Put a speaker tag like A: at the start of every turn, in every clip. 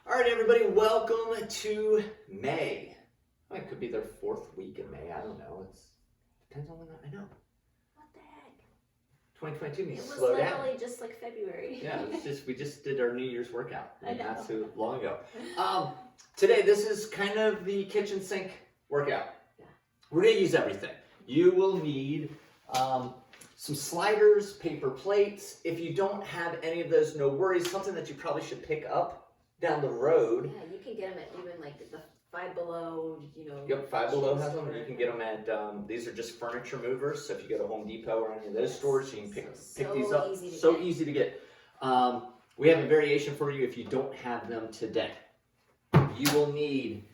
A: All right, everybody, welcome to May. Well, it could be their 4th week in May. I don't know. It depends on when I know.
B: What the heck?
A: 2022 needs
B: It
A: to
B: was
A: slow down.
B: literally just like February.
A: Yeah, we just did our New Year's workout
B: I know.
A: not too long ago. Today, this is kind of the kitchen sink workout.
B: Yeah.
A: We're going to use everything. You will need some sliders, paper plates. If you don't have any of those, no worries. Something that you probably should pick up down the road.
B: Yeah, you can get them at even like the Five Below,
A: Yep, Five Below has them. You can get them at, these are just furniture movers. So if you go to Home Depot or any of those stores, you can pick these up. Easy to get. We have a variation for you if you don't have them today. You will need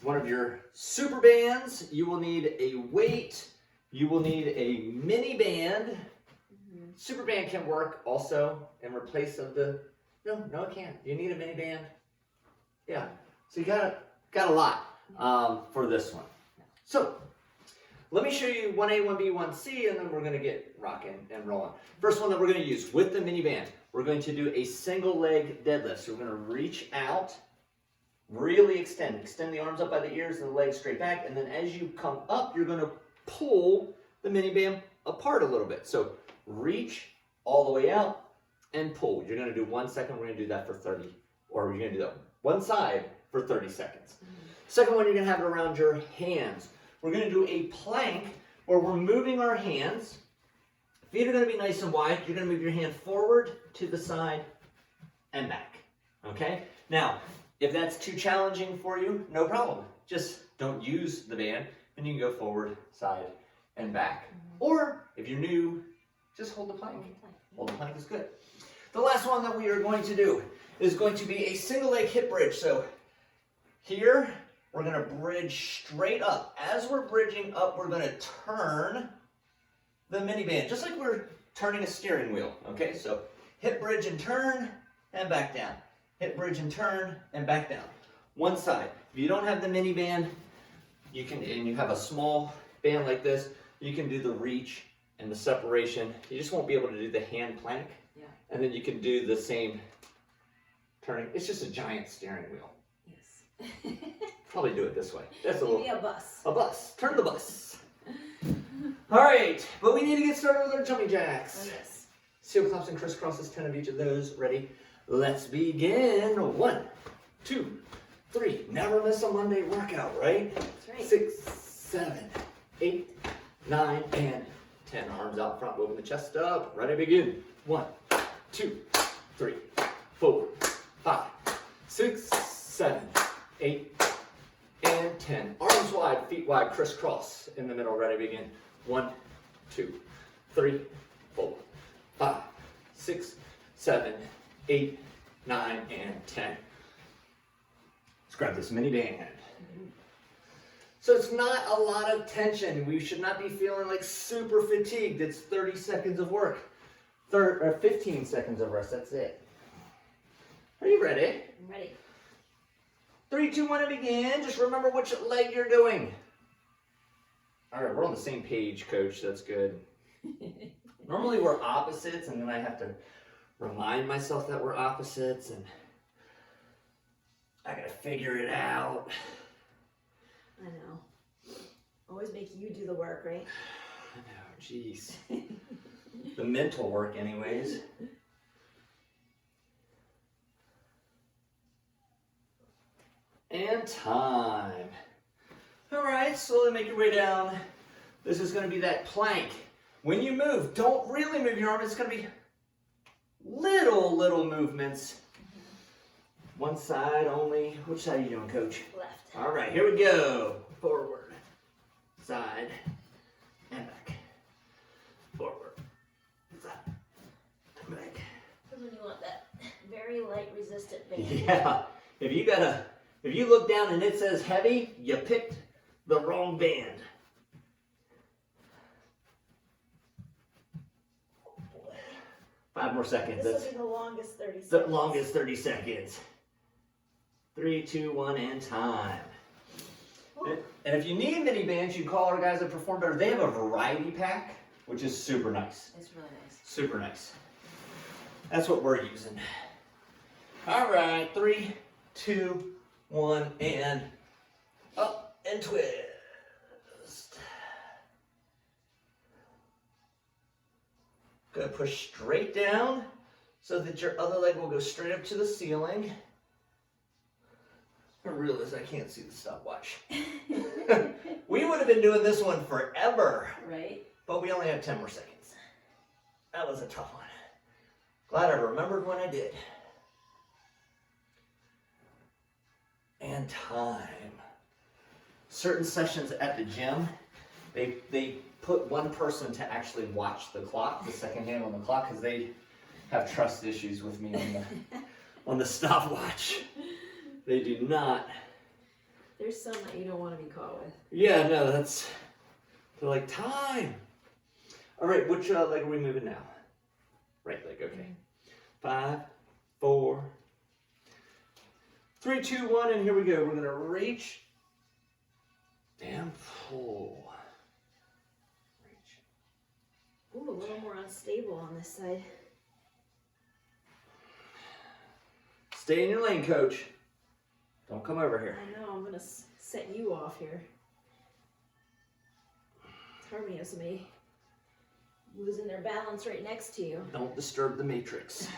A: one of your super bands. You will need a weight. You will need a mini band. Mm-hmm. Super band can work also in place of the, no, it can't. You need a mini band. Yeah, so you got a lot for this one. So let me show you 1A, 1B, 1C, and then we're gonna get rocking and rolling. First one that we're gonna use with the mini band, we're going to do a single leg deadlift. So we're gonna reach out, really extend the arms up by the ears and the legs straight back, and then as you come up, you're gonna pull the mini band apart a little bit. So reach all the way out and pull. You're gonna do 1 second, we're gonna do that for 30, or you're gonna do that one side for 30 seconds. Second one, you're gonna have it around your hands. We're gonna do a plank where we're moving our hands. Feet are gonna be nice and wide. You're gonna move your hand forward, to the side, and back, okay? Now, if that's too challenging for you, no problem. Just don't use the band, and you can go forward, side, and back. Or, if you're new, just hold the plank. Hold the plank is good. The last one that we are going to do is going to be a single leg hip bridge. So, here, we're going to bridge straight up. As we're bridging up, we're going to turn the mini band, just like we're turning a steering wheel. Okay, so hip bridge and turn, and back down. Hip bridge and turn, and back down. One side. If you don't have the mini band, you can, and you have a small band like this, you can do the reach and the separation. You just won't be able to do the hand plank. Yeah. And then you can do the same turning. It's just a giant steering wheel.
B: Yes.
A: Probably do it this way. That's
B: Maybe a bus.
A: A bus. Turn the bus. All right, but we need to get started with our jumping jacks.
B: Oh, yes.
A: Seal claps and crisscrosses, 10 of each of those. Ready? Let's begin. 1, 2, 3. Never miss a Monday workout, right?
B: That's right.
A: 6, 7, 8, 9, and 10. Arms out front, moving the chest up. Ready, begin. 1, 2, 3, 4, 5, 6, 7, 8, and 10. Arms wide, feet wide, crisscross in the middle. Ready, begin. 1, 2, 3, 4, 5, 6, 7, 8, 9, and 10. Let's grab this mini band. So it's not a lot of tension. We should not be feeling like super fatigued. It's 30 seconds of work. 15 seconds of rest, that's it. Are you ready?
B: I'm ready.
A: 3, 2, 1, and begin. Just remember which leg you're doing. All right, we're on the same page, Coach. That's good. Normally we're opposites, and then I have to remind myself that we're opposites, and I gotta figure it out.
B: I know. Always make you do the work, right?
A: I know, jeez. The mental work, anyways. And time. All right, slowly make your way down. This is going to be that plank. When you move, don't really move your arm. It's going to be little movements. One side only. Which side are you doing, Coach?
B: Left.
A: All right, here we go. Forward, side, and back. Forward, side, and back.
B: This is when you want that very light resistant band.
A: Yeah, if you look down and it says heavy, you picked the wrong band. Five more seconds.
B: This will be the longest 30 seconds.
A: The longest 30 seconds. 3, 2, 1, and time. And if you need mini bands, you call our guys at Perform Better. They have a variety pack, which is super nice.
B: It's really nice.
A: Super nice. That's what we're using. All right, 3, 2, 1, and up and twist. Good, push straight down so that your other leg will go straight up to the ceiling. I realize I can't see the stopwatch. We would have been doing this one forever.
B: Right.
A: But we only have 10 more seconds. That was a tough one. Glad I remembered when I did. And time. Certain sessions at the gym, they put one person to actually watch the clock, the second hand on the clock, because they have trust issues with me on the stopwatch. They do not.
B: There's some that you don't want to be caught with.
A: Yeah, no, they're like, time. All right, which leg are we moving now? Right leg, okay. 5, 4, 3, 2, 1, and here we go. We're gonna reach and pull. Reach.
B: Ooh, a little more unstable on this side.
A: Stay in your lane, coach. Don't come over here.
B: I know, I'm gonna set you off here. It's hard when you have somebody losing their balance right next to you.
A: Don't disturb the matrix.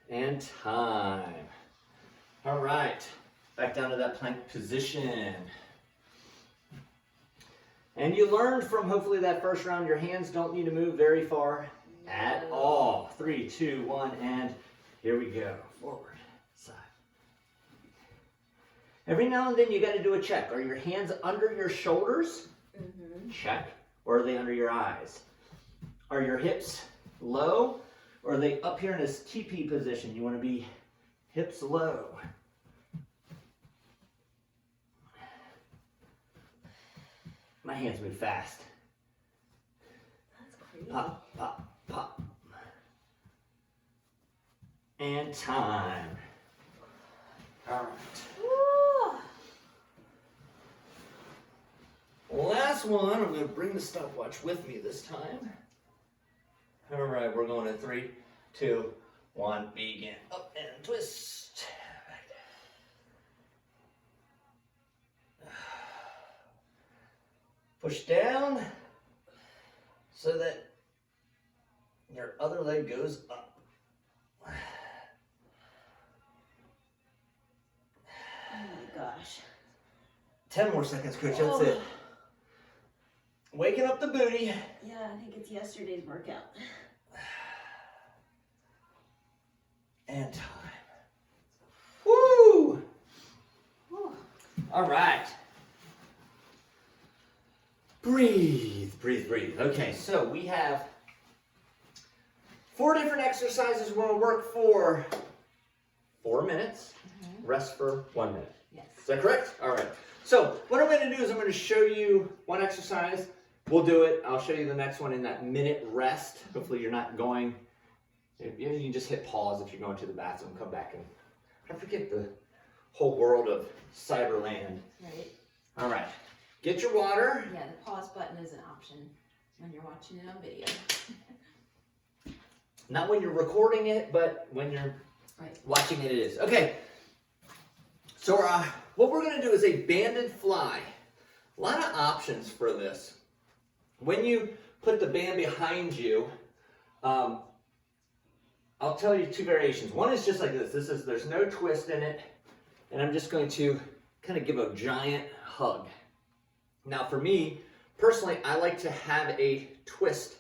A: And time. All right, back down to that plank position. And you learned from hopefully that first round, your hands don't need to move very far at all. 3, 2, 1, and here we go. Forward, side. Every now and then you got to do a check. Are your hands under your shoulders?
B: Mm-hmm.
A: Check. Or are they under your eyes? Are your hips low? Or are they up here in this TP position? You want to be hips low. My hands move fast.
B: That's crazy.
A: Pop, pop, pop. And time. All right.
B: Woo.
A: Last one. I'm going to bring the stopwatch with me this time. All right, we're going to 3, 2, 1, begin. Up and twist. Push down so that your other leg goes up.
B: Oh my gosh.
A: 10 more seconds, coach, that's it. Waking up the booty.
B: Yeah, I think it's yesterday's workout.
A: And time. Woo!
B: Whew.
A: All right. Breathe, breathe, breathe. Okay, so we have 4 different exercises we're going to work for 4 minutes, rest for 1 minute.
B: Yes.
A: Is that correct? All right. So what I'm going to do is I'm going to show you one exercise. We'll do it. I'll show you the next one in that minute rest. Hopefully you're not going, you can just hit pause if you're going to the bathroom, come back and I forget the whole world of cyberland.
B: Right.
A: All right. Get your water.
B: Yeah, the pause button is an option when you're watching it on video.
A: Not when you're recording it, but when you're watching it, it is. Okay. So what we're going to do is a banded fly. A lot of options for this. When you put the band behind you, I'll tell you 2 variations. One is just like this. There's no twist in it, and I'm just going to kind of give a giant hug. Now for me, personally, I like to have a twist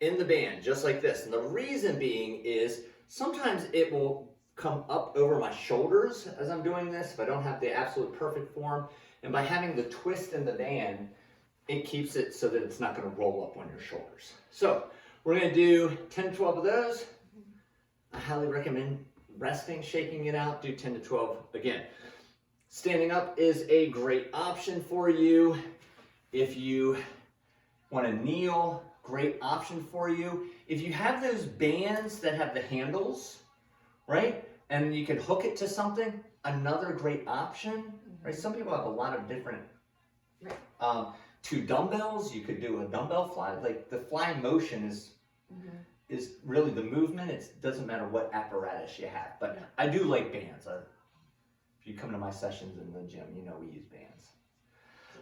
A: in the band, just like this. And the reason being is sometimes it will come up over my shoulders as I'm doing this if I don't have the absolute perfect form. And by having the twist in the band, it keeps it so that it's not going to roll up on your shoulders. So we're going to do 10 to 12 of those. I highly recommend resting, shaking it out. Do 10 to 12 again. Standing up is a great option for you. If you want to kneel, great option for you. If you have those bands that have the handles, right, and you can hook it to something, another great option, right? Some people have a lot of different, 2 dumbbells. You could do a dumbbell fly. Like the fly motion is really the movement. It doesn't matter what apparatus you have, but I do like bands. If you come to my sessions in the gym, you know we use bands.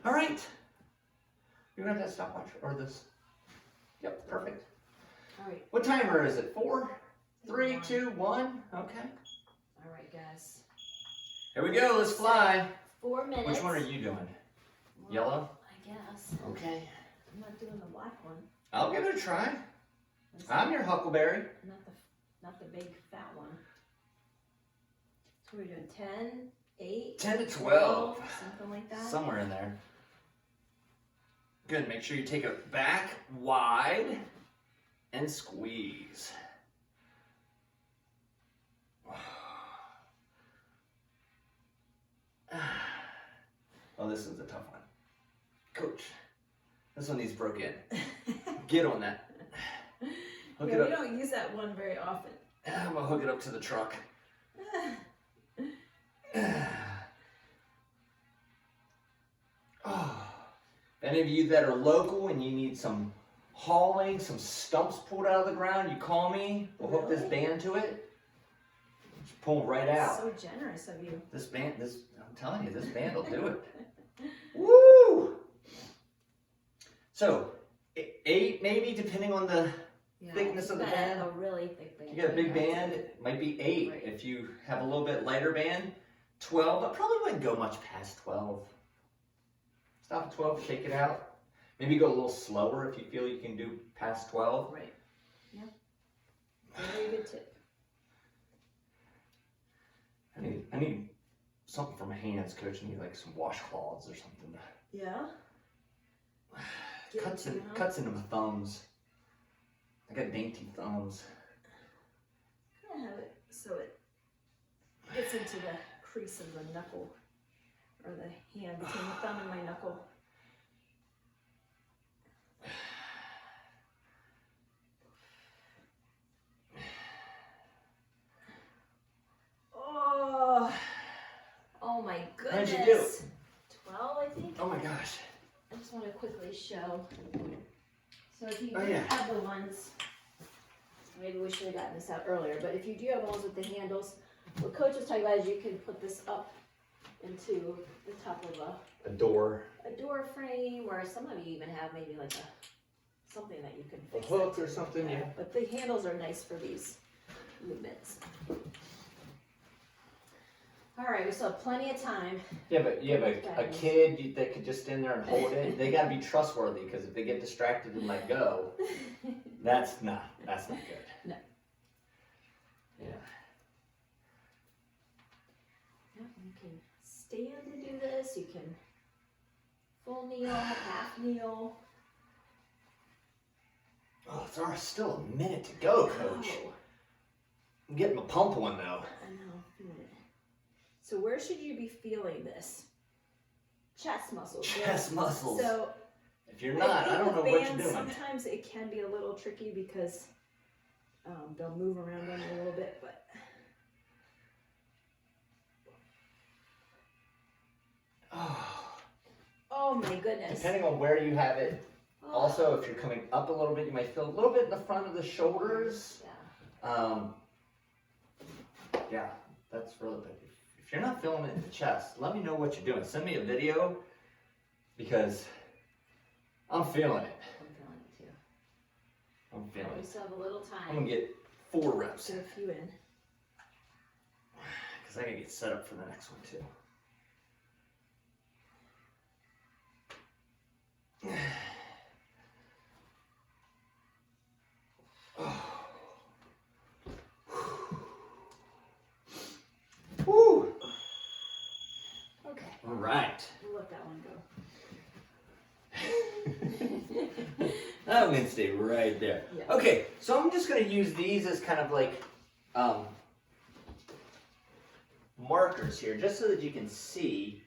A: All right. You have that stopwatch or this? Yep, perfect.
B: All right.
A: What timer is it? 4, 3, 2, 1. Okay.
B: All right, guys.
A: Here we go. Let's fly.
B: 4 minutes.
A: Which one are you doing?
B: Well,
A: Yellow?
B: I guess.
A: Okay.
B: I'm not doing the black one.
A: I'll give it a try. I'm your Huckleberry.
B: Not the big fat one. So we're doing 10, 8,
A: 10 to 12.
B: something like that.
A: Somewhere in there. Good. Make sure you take it back wide and squeeze. Oh, this is a tough one. Coach, this one needs broke in. Get on that. Hook it up.
B: We don't use that one very often.
A: I'm gonna hook it up to the truck. Oh. Any of you that are local and you need some hauling, some stumps pulled out of the ground, you call me. We'll hook this band to it. Just pull them right out.
B: So generous of you.
A: This band, I'm telling you, this band will do it. Woo! So, 8 maybe, depending on the thickness of the band.
B: A really thick band.
A: If you got a big band, it might be 8. Right. If you have a little bit lighter band, 12. I probably wouldn't go much past 12. Stop at 12, shake it out. Maybe go a little slower if you feel you can do past 12.
B: Right. Yeah. Very good tip.
A: I need something for my hands, Coach. I need like some washcloths or something.
B: Yeah.
A: Cuts into my thumbs. I got dainty thumbs.
B: I have it so it gets into the crease of the knuckle, or the hand between the thumb and my knuckle. Oh my goodness.
A: How'd you do?
B: 12, I think.
A: Oh my gosh.
B: I just want to quickly show. So if you
A: Oh,
B: do
A: yeah.
B: have the ones, maybe we should have gotten this out earlier, but if you do have ones with the handles, what Coach was talking about is you can put this up into the top of
A: a door
B: frame, or some of you even have maybe like something that you can
A: A
B: fix.
A: hook
B: that
A: or
B: to.
A: something, yeah.
B: But the handles are nice for these movements. All right, we still have plenty of time.
A: Yeah, but you have a kid that could just stand there and hold it. They got to be trustworthy, because if they get distracted and let go, that's not good.
B: No.
A: Yeah.
B: Yeah, you can stand and do this. You can full kneel, half kneel.
A: Oh, there's still a minute to go, Coach.
B: Oh,
A: I'm getting my pump one though.
B: I know. Feel it. So where should you be feeling this? Chest muscles.
A: Chest muscles.
B: So
A: if you're not, I don't know what you're doing.
B: Sometimes it can be a little tricky because they'll move around them a little bit, but. Oh my goodness.
A: Depending on where you have it. Also, if you're coming up a little bit, you might feel a little bit in the front of the shoulders.
B: Yeah.
A: Yeah, that's really big. If you're not feeling it in the chest, let me know what you're doing. Send me a video, because I'm feeling it.
B: I'm feeling it too.
A: I'm feeling
B: We
A: it.
B: still have a little time.
A: I'm gonna get 4 reps,
B: Get a few in.
A: because I gotta get set up for the next one too. Woo!
B: Okay.
A: All right.
B: We'll let that one go.
A: I'm gonna stay right there.
B: Yeah.
A: Okay, so I'm just gonna use these as kind of like markers here, just so that you can see.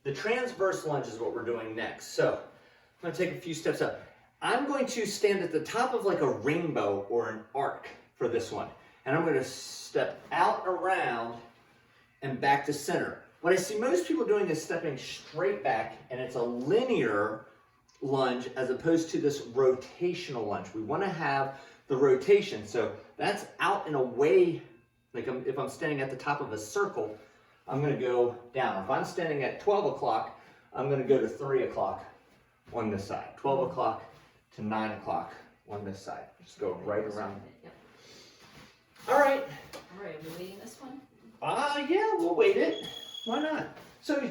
A: The transverse lunge is what we're doing next. So I'm gonna take a few steps up. I'm going to stand at the top of like a rainbow or an arc for this one. And I'm gonna step out, around, and back to center. What I see most people doing is stepping straight back, and it's a linear lunge as opposed to this rotational lunge. We want to have the rotation. So that's out and away. Like if I'm standing at the top of a circle, I'm going to go down. If I'm standing at 12 o'clock, I'm going to go to 3 o'clock on this side. 12 o'clock to 9 o'clock on this side. Just go right around.
B: Yep.
A: All right.
B: All right, are we waiting this one?
A: Yeah, we'll weight it. Why not? So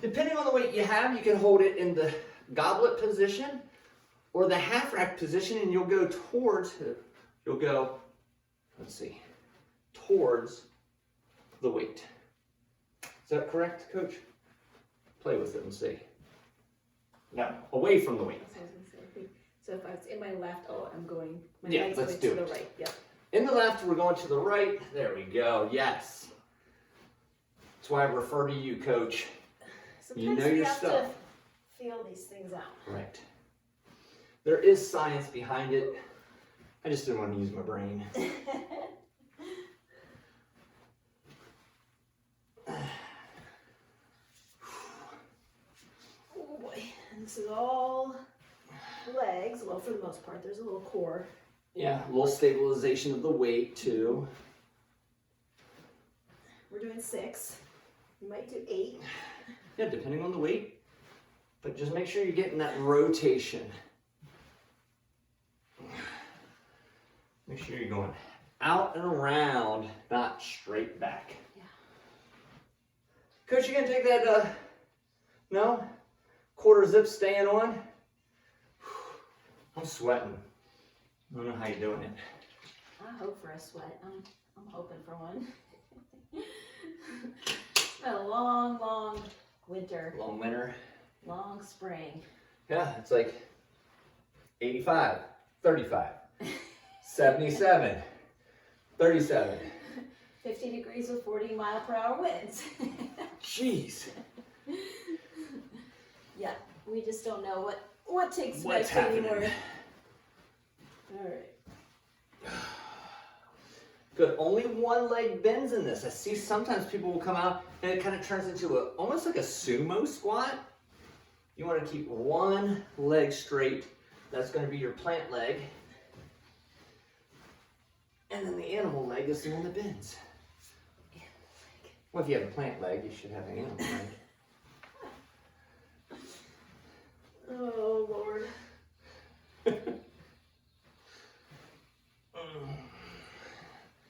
A: depending on the weight you have, you can hold it in the goblet position or the half rack position, and you'll go towards, let's see, towards the weight. Is that correct, Coach? Play with it and see. No, away from the weight.
B: That's what I was gonna say. So if I was in my left, I'm going, my
A: Yeah,
B: leg's
A: let's
B: going
A: do
B: to the
A: it.
B: right. Yep.
A: In the left, we're going to the right. There we go. Yes. That's why I refer to you, Coach.
B: Sometimes
A: You know
B: we
A: your
B: have
A: stuff.
B: to feel these things out.
A: Right. There is science behind it. I just didn't want to use my brain.
B: Oh boy, and this is all legs. Well, for the most part, there's a little core.
A: Yeah, a little stabilization of the weight too.
B: We're doing 6. You might do 8.
A: Yeah, depending on the weight. But just make sure you're getting that rotation. Make sure you're going out and around, not straight back.
B: Yeah.
A: Coach, you gonna take that, no? Quarter zip staying on? I'm sweating. I don't know how you're doing it.
B: I hope for a sweat. I'm hoping for one. It's been a long, long winter.
A: Long winter.
B: Long spring.
A: Yeah, it's like 85, 35, 77, 37.
B: 50 degrees with 40-mile-per-hour winds.
A: Jeez.
B: Yeah, we just don't know what takes
A: What's
B: place
A: happening?
B: anymore. All right.
A: Good. Only one leg bends in this. I see sometimes people will come out and it kind of turns into almost like a sumo squat. You want to keep one leg straight. That's going to be your plant leg. And then the animal leg is the one that bends. Well, if you have a plant leg, you should have an animal leg.
B: Oh, Lord.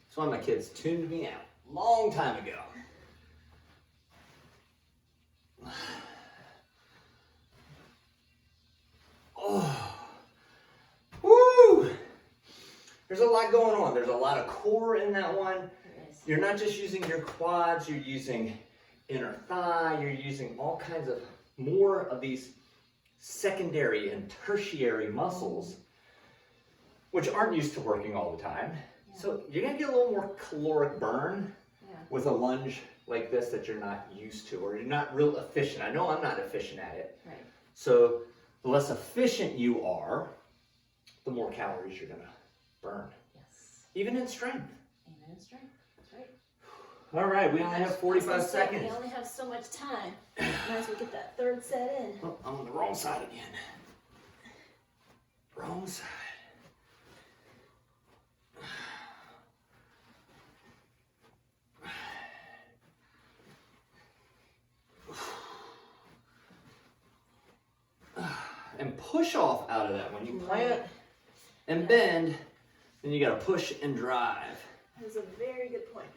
A: That's why my kids tuned me out a long time ago. Oh, woo! There's a lot going on. There's a lot of core in that one. You're not just using your quads, you're using inner thigh, you're using all kinds of more of these secondary and tertiary muscles, which aren't used to working all the time.
B: Yeah.
A: So you're gonna get a little more caloric burn
B: Yeah.
A: with a lunge like this that you're not used to, or you're not real efficient. I know I'm not efficient at it.
B: Right.
A: So the less efficient you are, the more calories you're gonna burn,
B: Yes.
A: even in strength.
B: Amen and strength. That's right.
A: All right, we only have 45 seconds.
B: We only have so much time. Might as well get that third set in.
A: Oh, I'm on the wrong side again. Wrong side. And push off out of that. When you plant and bend, then you gotta push and drive.
B: That is a very good point.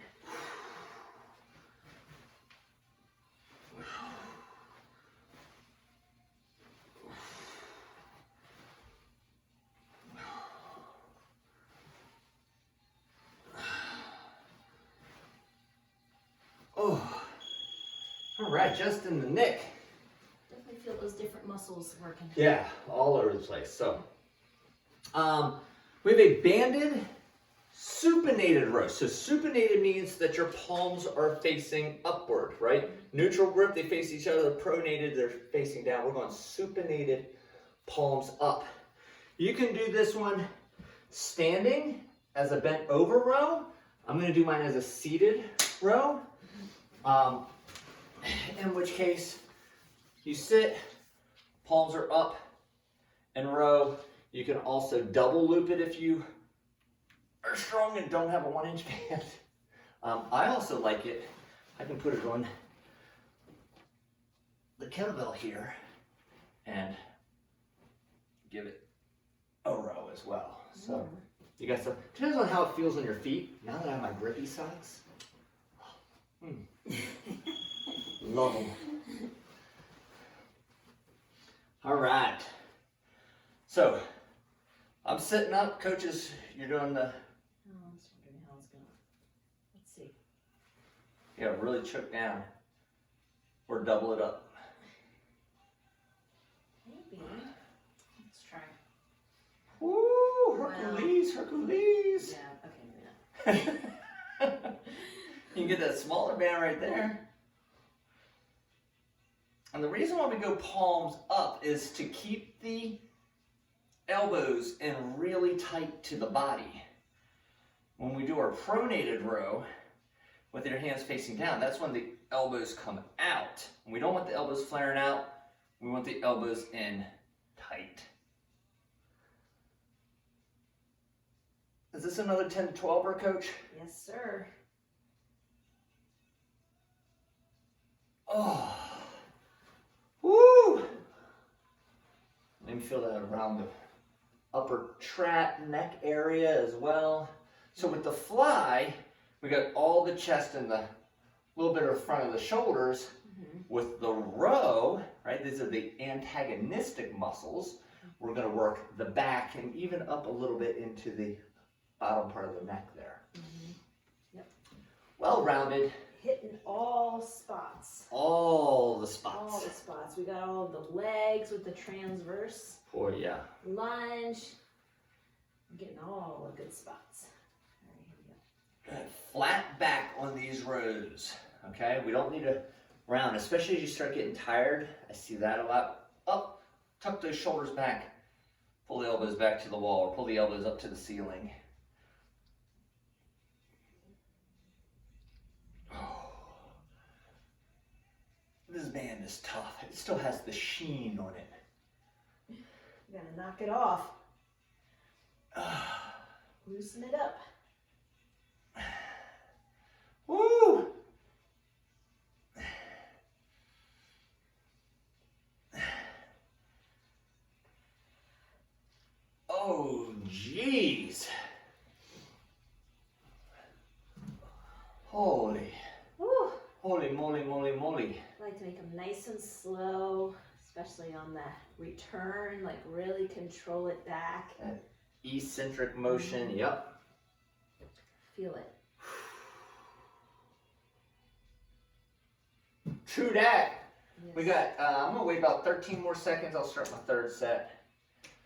A: Oh, all right, just in the nick.
B: Definitely feel those different muscles working.
A: Yeah, all over the place. So, we have a banded supinated row. So supinated means that your palms are facing upward, right? Neutral grip, they face each other. Pronated, they're facing down. We're going supinated, palms up. You can do this one standing as a bent over row. I'm going to do mine as a seated row. In which case, you sit, palms are up and row. You can also double loop it if you are strong and don't have a 1-inch band. I also like it. I can put it on the kettlebell here and give it a row as well. So you got some, depends on how it feels on your feet. Now that I have my grippy socks, love them. All right. So I'm sitting up, coaches, you're doing the,
B: Oh, I'm just wondering how it's gonna, let's see.
A: yeah, really choke down or double it up.
B: Maybe. Let's try.
A: Woo, Hercules, Hercules.
B: Yeah, okay, maybe not.
A: You can get that smaller band right there. And the reason why we go palms up is to keep the elbows in really tight to the body. When we do our pronated row with your hands facing down, that's when the elbows come out. And we don't want the elbows flaring out. We want the elbows in tight. Is this another 10 to 12er, coach?
B: Yes, sir.
A: Oh. Woo! Let me feel that around the upper trap, neck area as well. So with the fly, we got all the chest and the little bit of the front of the shoulders. With the row, right, these are the antagonistic muscles. We're going to work the back and even up a little bit into the bottom part of the neck there.
B: Yep.
A: Well-rounded.
B: Hitting all spots.
A: All the spots.
B: All the spots. We got all the legs with the transverse.
A: Oh, yeah.
B: Lunge. We're getting all the good spots. All right, here we go.
A: Good. Flat back on these rows. Okay, we don't need to round, especially as you start getting tired. I see that a lot. Up, tuck those shoulders back. Pull the elbows back to the wall or pull the elbows up to the ceiling. This band is tough. It still has the sheen on it.
B: You gotta knock it off. Loosen it up.
A: Woo! Oh, jeez. Holy.
B: Woo.
A: Holy moly, moly, moly.
B: I like to make them nice and slow, especially on the return, like really control it back.
A: That eccentric motion, yep.
B: Feel it.
A: True that.
B: Yes.
A: We got, I'm gonna wait about 13 more seconds. I'll start my third set.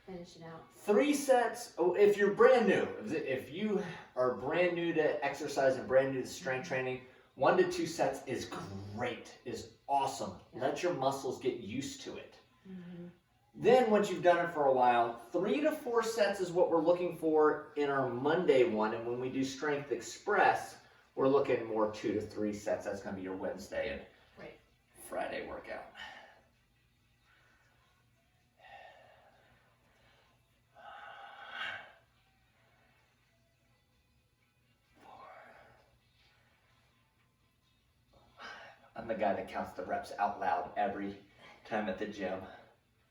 B: Finish it out.
A: 3 sets, oh, if you're brand new, if you are brand new to exercise and brand new to strength training, 1 to 2 sets is great, is awesome. Let your muscles get used to it. Then once you've done it for a while, 3 to 4 sets is what we're looking for in our Monday one. And when we do Strength Express, we're looking more 2 to 3 sets. That's gonna be your Wednesday and Friday workout. I'm the guy that counts the reps out loud every time at the gym.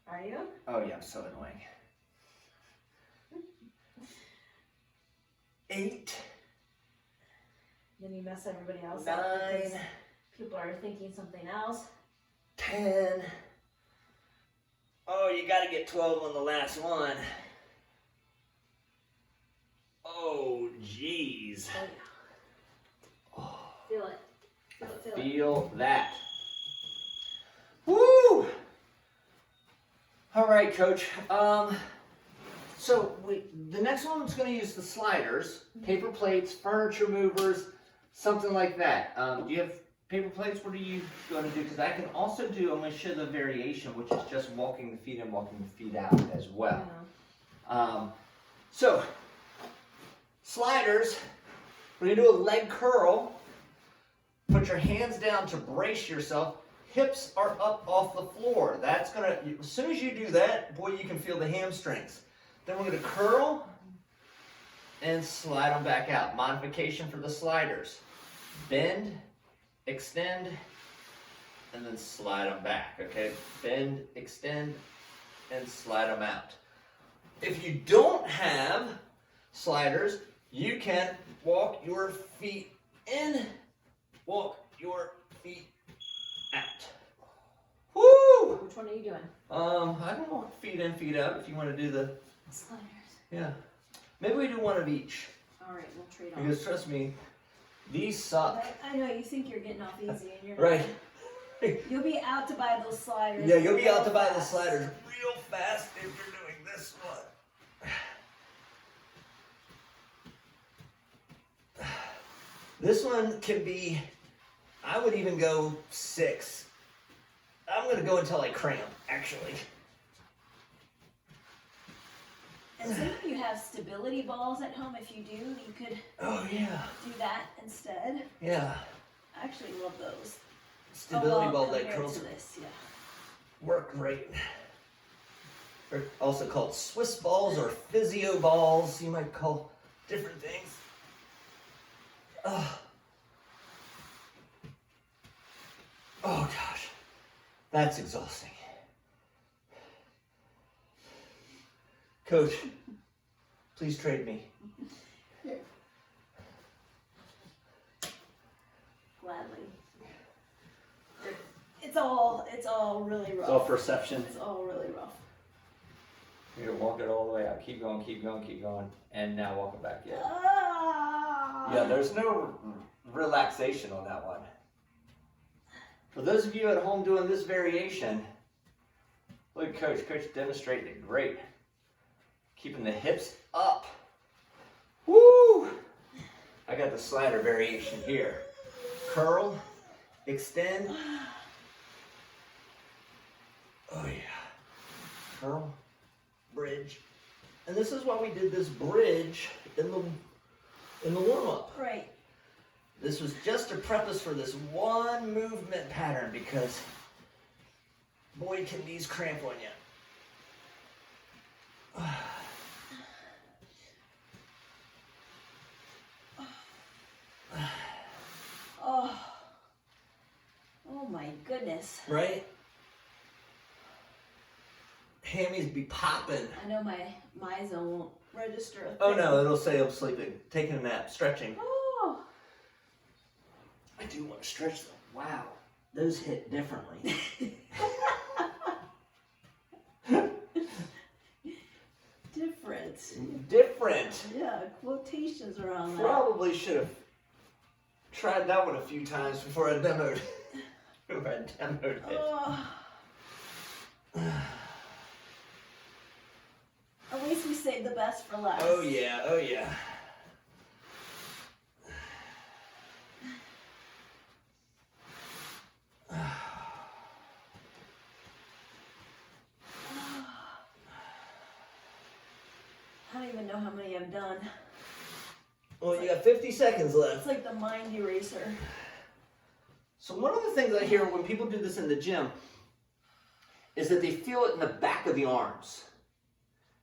B: Are you?
A: Oh yeah, I'm so annoying. 8.
B: Then you mess everybody else
A: 9.
B: up because people are thinking something else.
A: 10. Oh, you gotta get 12 on the last one. Oh, jeez.
B: Oh, yeah. Feel it. Feel it, feel it.
A: Feel that. Woo! All right, coach. So the next one's going to use the sliders, paper plates, furniture movers, something like that. Do you have paper plates? What are you going to do? Because I can also do, I'm going to show the variation, which is just walking the feet in, walking the feet out as well. So, sliders, we're going to do a leg curl. Put your hands down to brace yourself. Hips are up off the floor. That's going to, as soon as you do that, boy, you can feel the hamstrings. Then we're going to curl. and slide them back out. Modification for the sliders. Bend, extend, and then slide them back, okay? Bend, extend, and slide them out. If you don't have sliders, you can walk your feet in, walk your feet out. Woo!
B: Which one are you doing?
A: I don't want feet in, feet out if you want to do the
B: Sliders.
A: yeah. Maybe we do one of each.
B: All right, we'll trade off.
A: Because trust me, these suck.
B: I know you think you're getting off easy, and you're not.
A: Right.
B: You'll be out to buy those sliders.
A: Yeah, you'll be out to buy the
B: fast.
A: sliders real fast if you're doing this one. This one can be, I would even go 6. I'm going to go until I cramp, actually.
B: And some of you have stability balls at home. If you do, you could
A: Oh, yeah.
B: do that instead.
A: Yeah.
B: I actually love those.
A: Stability ball that
B: compared
A: curls
B: to this, yeah.
A: work great. They're also called Swiss balls or physio balls. You might call different things. Oh gosh, that's exhausting. Coach, please trade me.
B: Here. Gladly. It's all really rough.
A: It's all perception.
B: It's all really rough.
A: You're gonna walk it all the way out. Keep going, keep going, keep going. And now walk it back. Yeah.
B: Ah.
A: Yeah, there's no relaxation on that one. For those of you at home doing this variation, look at Coach. Coach demonstrated it great. Keeping the hips up. Woo! I got the slider variation here. Curl, extend. Oh yeah. Curl, bridge. And this is why we did this bridge in the warm-up.
B: Right.
A: This was just to prep us for this one movement pattern because boy can these cramp on you.
B: Oh my goodness.
A: Right? Hammies be popping.
B: I know my zone won't register a thing.
A: Oh no, it'll say I'm sleeping, taking a nap, stretching.
B: Oh.
A: I do want to stretch them. Wow, those hit differently. Different.
B: Yeah, quotations around that.
A: Probably should have tried that one a few times before I demoed. Before I demoed it.
B: Oh. At least we saved the best for last.
A: Oh yeah, oh yeah.
B: I don't even know how many I've done.
A: Well, you got 50 seconds left.
B: It's like the mind eraser.
A: So one of the things I hear when people do this in the gym is that they feel it in the back of the arms.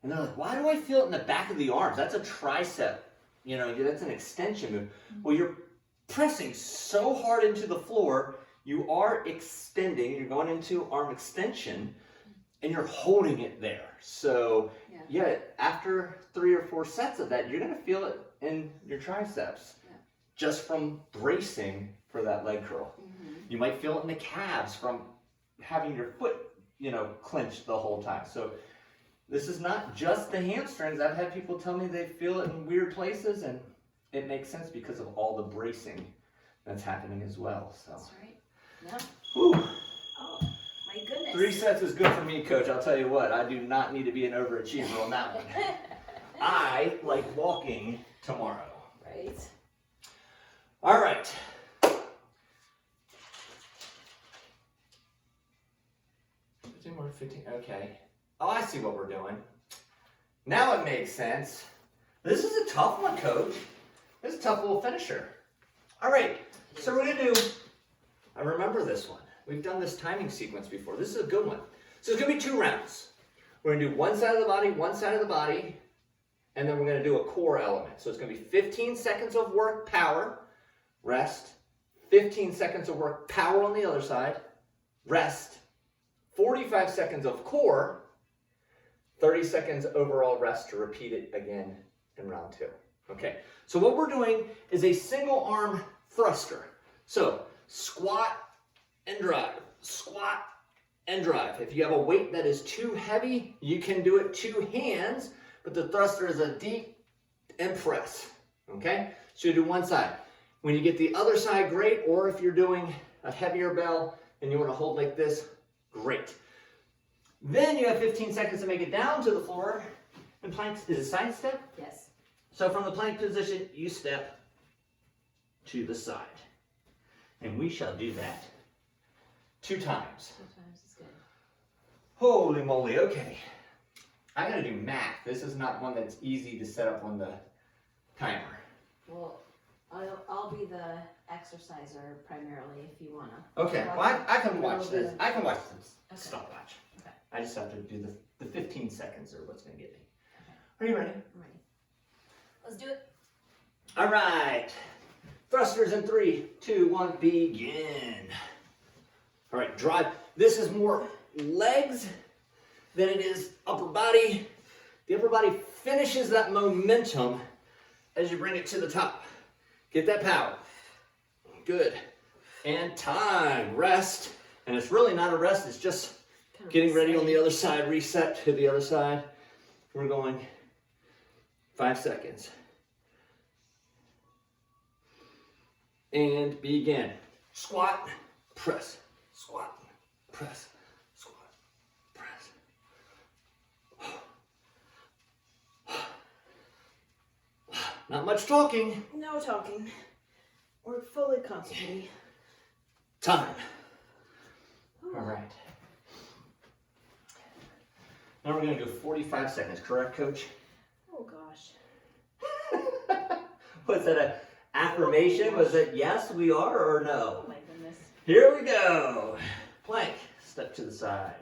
A: And they're like, why do I feel it in the back of the arms? That's a tricep. You know, that's an extension move. Well, you're pressing so hard into the floor, you are extending, you're going into arm extension, and you're holding it there. So, yeah, after 3 or 4 sets of that, you're going to feel it in your triceps just from bracing for that leg curl. Mm-hmm. You might feel it in the calves from having your foot, you know, clenched the whole time. So this is not just the hamstrings. I've had people tell me they feel it in weird places, and it makes sense because of all the bracing that's happening as well. So.
B: That's right. Yeah.
A: Whew.
B: Oh, my goodness.
A: 3 sets is good for me, Coach. I'll tell you what, I do not need to be an overachiever on that one. I like walking tomorrow.
B: Right.
A: All right. 15 more, 15, okay. Oh, I see what we're doing. Now it makes sense. This is a tough one, Coach. This is a tough little finisher. All right, so we're gonna do, I remember this one. We've done this timing sequence before. This is a good one. So it's gonna be 2 rounds. We're gonna do one side of the body, and then we're going to do a core element. So it's going to be 15 seconds of work, power, rest, 15 seconds of work, power on the other side, rest, 45 seconds of core, 30 seconds overall rest to repeat it again in round 2. Okay, so what we're doing is a single arm thruster. So squat and drive, squat and drive. If you have a weight that is too heavy, you can do it 2 hands, but the thruster is a deep and press. Okay, so you do one side. When you get the other side, great, or if you're doing a heavier bell and you want to hold like this, great. Then you have 15 seconds to make it down to the floor. And plank is a side step?
B: Yes.
A: So from the plank position, you step to the side. And we shall do that 2 times.
B: 2 times is good.
A: Holy moly, okay. I gotta do math. This is not one that's easy to set up on the timer.
B: Well, I'll be the exerciser primarily if you wanna.
A: Okay, well I can watch this. I can watch this
B: Okay.
A: stopwatch.
B: Okay.
A: I just have to do the 15 seconds or what's gonna get me. Are you ready?
B: I'm ready. Let's do it.
A: All right. Thrusters in 3, 2, 1, begin. All right, drive. This is more legs than it is upper body. The upper body finishes that momentum as you bring it to the top. Get that power. Good. And time. Rest. And it's really not a rest, it's just getting ready on the other side. Reset to the other side. We're going 5 seconds. And begin. Squat, press, squat, press, squat, press. Not much talking.
B: No talking. We're fully concentrating.
A: Time. All right. Now we're going to do 45 seconds, correct, Coach?
B: Oh gosh.
A: Was that an affirmation? Was it yes, we are, or no?
B: Oh my goodness.
A: Here we go. Plank. Step to the side.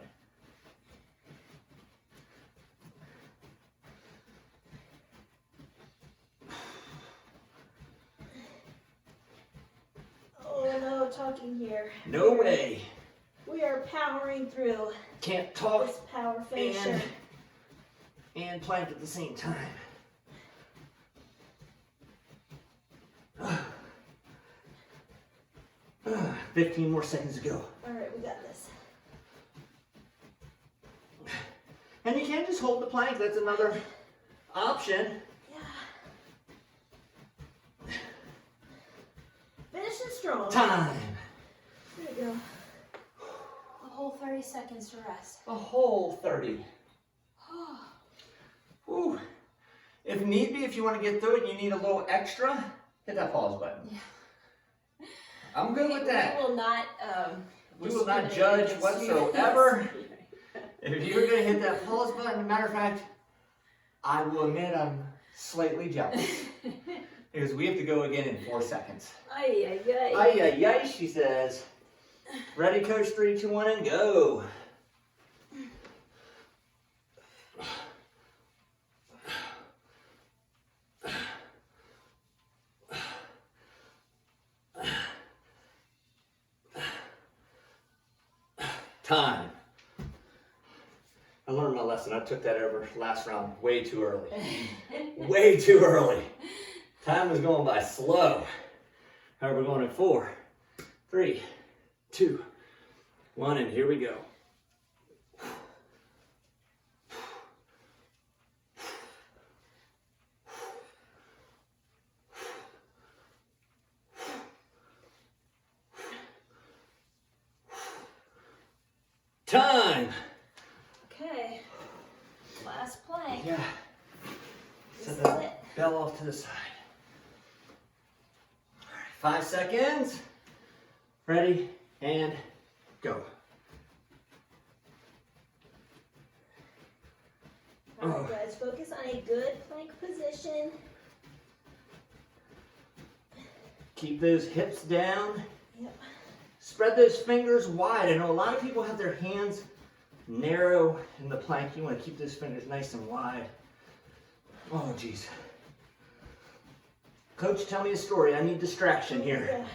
B: Oh no talking here.
A: No way.
B: We are powering through
A: Can't talk
B: this power finisher.
A: and plank at the same time. 15 more seconds to go.
B: Alright, we got this.
A: And you can just hold the plank. That's another option.
B: Yeah. Finishing strong.
A: Time.
B: There we go. A whole 30 seconds to rest.
A: A whole 30. Ooh. If need be, if you want to get through it, you need a little extra, hit that pause button.
B: Yeah.
A: I'm good with that.
B: We will not,
A: We will not judge whatsoever. If you're going to hit that pause button, as a matter of fact, I will admit I'm slightly jealous. Because we have to go again in 4 seconds.
B: Ay, ay, ay.
A: Ay, ay, ay, she says. Ready, Coach? 3, 2, 1, and go. Time. I learned my lesson. I took that over last round way too early. Way too early. Time was going by slow. All right, we're going in 4, 3, 2, 1, and here we go. Time.
B: Okay. Last plank.
A: Yeah.
B: This
A: Set
B: is
A: the
B: it.
A: bell off to the side. All right, 5 seconds. Ready, and go.
B: Alright guys, focus on a good plank position.
A: Keep those hips down.
B: Yep.
A: Spread those fingers wide. I know a lot of people have their hands narrow in the plank. You want to keep those fingers nice and wide. Oh, jeez. Coach, tell me a story. I need distraction here.
B: Oh, gosh.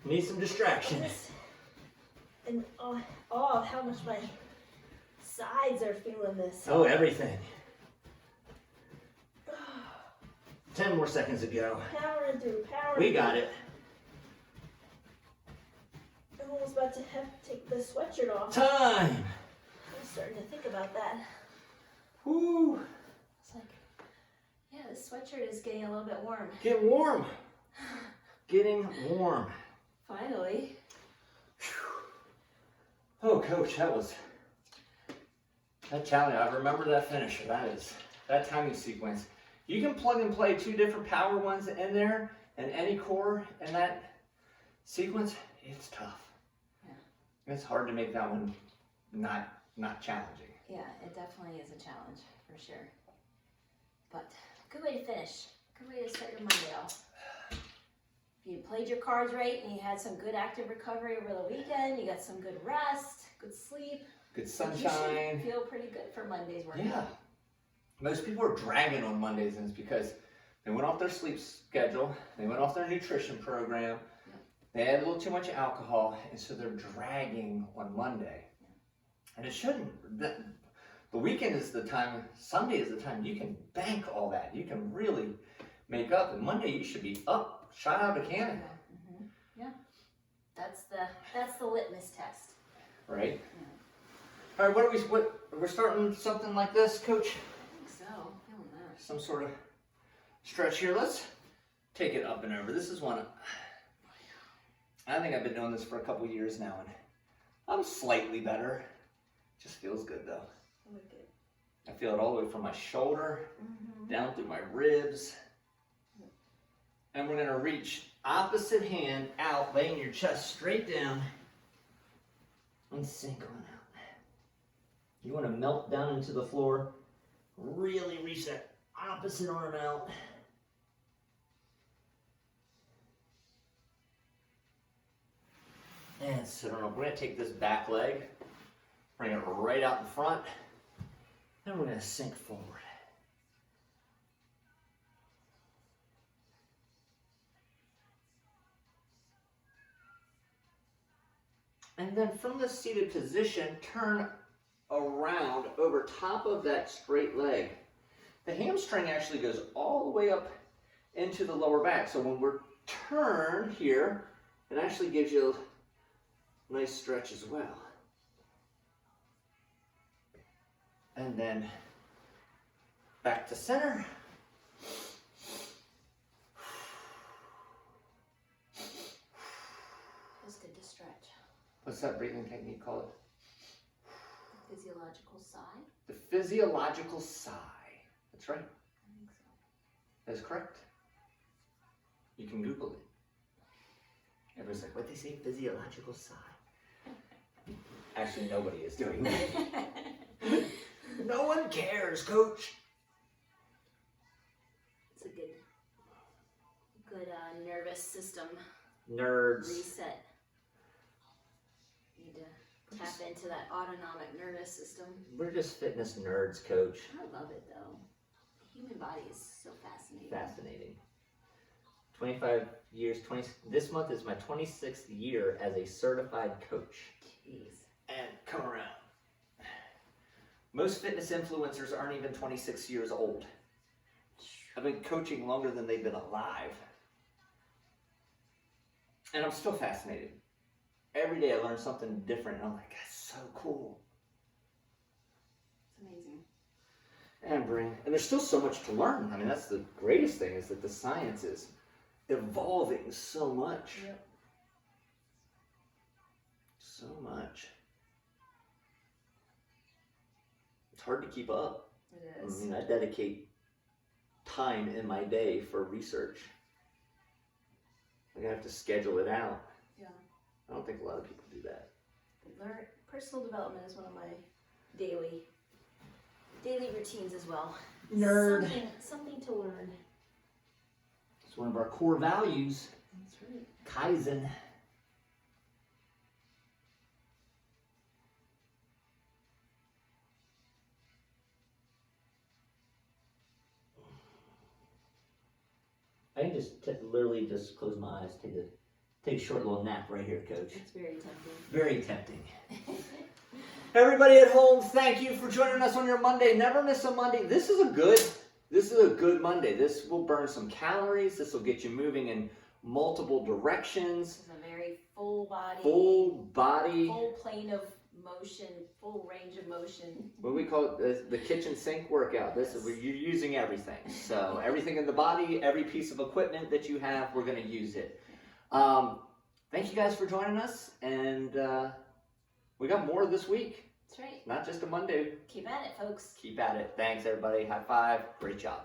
A: Need some distraction.
B: And how much my sides are feeling this.
A: Oh, everything. 10 more seconds to go.
B: Powering through.
A: We got it.
B: I'm almost about to have to take the sweatshirt off.
A: Time.
B: I'm starting to think about that.
A: Woo.
B: It's like, yeah, this sweatshirt is getting a little bit warm.
A: Get warm. Getting warm.
B: Finally.
A: Oh, Coach, that challenge. I remember that finisher. That timing sequence. You can plug and play 2 different power ones in there, and any core in that sequence. It's tough. Yeah. It's hard to make that one not challenging.
B: Yeah, it definitely is a challenge for sure. But good way to finish. Good way to start your Monday off. If you played your cards right and you had some good active recovery over the weekend, you got some good rest, good sleep.
A: Good sunshine.
B: You should feel pretty good for Monday's workout.
A: Yeah. Most people are dragging on Mondays, and it's because they went off their sleep schedule, they went off their nutrition program, they had a little too much alcohol, and so they're dragging on Monday. And it shouldn't. The weekend is the time, Sunday is the time you can bank all that. You can really make up. And Monday you should be up, shot out of a cannon.
B: Mm-hmm. Yeah. That's the litmus test.
A: Right? Yeah. All right, we're starting something like this, Coach?
B: I think so. Feeling that.
A: Some sort of stretch here. Let's take it up and over. This is one, I think I've been doing this for a couple years now, and I'm slightly better. Just feels good though. I feel it all the way from my shoulder down through my ribs. And we're going to reach opposite hand out, laying your chest straight down and sink on out. You want to melt down into the floor. Really reach that opposite arm out. And sit on up. We're going to take this back leg, bring it right out in front, and we're going to sink forward. And then from the seated position, turn around over top of that straight leg. The hamstring actually goes all the way up into the lower back. So when we're turned here, it actually gives you a nice stretch as well. And then back to center.
B: Feels good to stretch.
A: What's that breathing technique called?
B: The physiological sigh.
A: The physiological sigh. That's right.
B: I think so.
A: That is correct. You can Google it. Everyone's like, what they say, physiological sigh? Actually, nobody is doing that. No one cares, Coach.
B: It's a good nervous system
A: Nerds.
B: reset. Need to tap into that autonomic nervous system.
A: We're just fitness nerds, Coach.
B: I love it though. The human body is so fascinating.
A: Fascinating. 25 years, this month is my 26th year as a certified coach.
B: Jeez.
A: And come around. Most fitness influencers aren't even 26 years old. I've been coaching longer than they've been alive. And I'm still fascinated. Every day I learn something different, and I'm like, that's so cool.
B: It's amazing.
A: And there's still so much to learn. I mean, that's the greatest thing, is that the science is evolving so much.
B: Yep.
A: So much. It's hard to keep up.
B: It is.
A: I mean, I dedicate time in my day for research. Like, I have to schedule it out.
B: Yeah.
A: I don't think a lot of people do that.
B: Personal development is one of my daily routines as well.
A: Nerd.
B: Something to learn.
A: It's one of our core values.
B: That's right.
A: Kaizen. I can just literally just close my eyes, take a short little nap right here, Coach.
B: It's very tempting.
A: Very tempting. Everybody at home, thank you for joining us on your Monday. Never miss a Monday. This is a good Monday. This will burn some calories. This will get you moving in multiple directions.
B: It's a very full body.
A: Full
B: plane of motion, full range of motion.
A: What we call it, the kitchen sink workout. This is where you're using everything. So everything in the body, every piece of equipment that you have, we're going to use it. Thank you guys for joining us, and we got more this week.
B: That's right.
A: Not just a Monday.
B: Keep at it, folks.
A: Keep at it. Thanks, everybody. High five. Great job.